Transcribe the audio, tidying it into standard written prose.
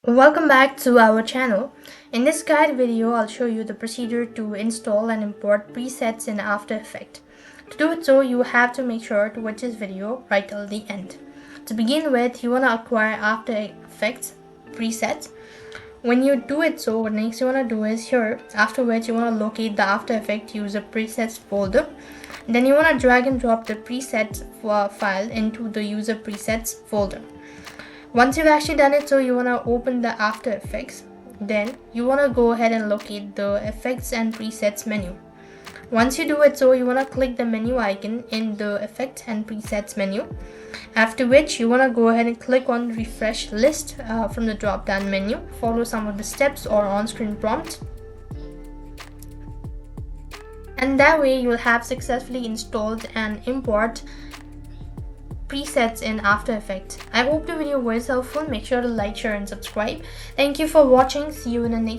Welcome back to our channel. In this guide video, I'll show you the procedure to install and import presets in After Effects. To do it so, you have to make sure to watch this video right till the end. To begin with, you want to acquire After Effects presets. When you do it so, what next you want to do is here, after which you want to locate the After Effects user presets folder. Then you want to drag and drop the presets file into the user presets folder. Once you've actually done it, so you want to open the After Effects. Then you want to go ahead and locate the Effects and Presets menu. Once you do it so, you want to click the menu icon in the Effects and Presets menu. After which you want to go ahead and click on Refresh List from the drop down menu. Follow some of the steps or on-screen prompts. And that way you will have successfully installed and import presets in After Effects. I hope the video was helpful. Make sure to like, share and subscribe. Thank you for watching. See you in the next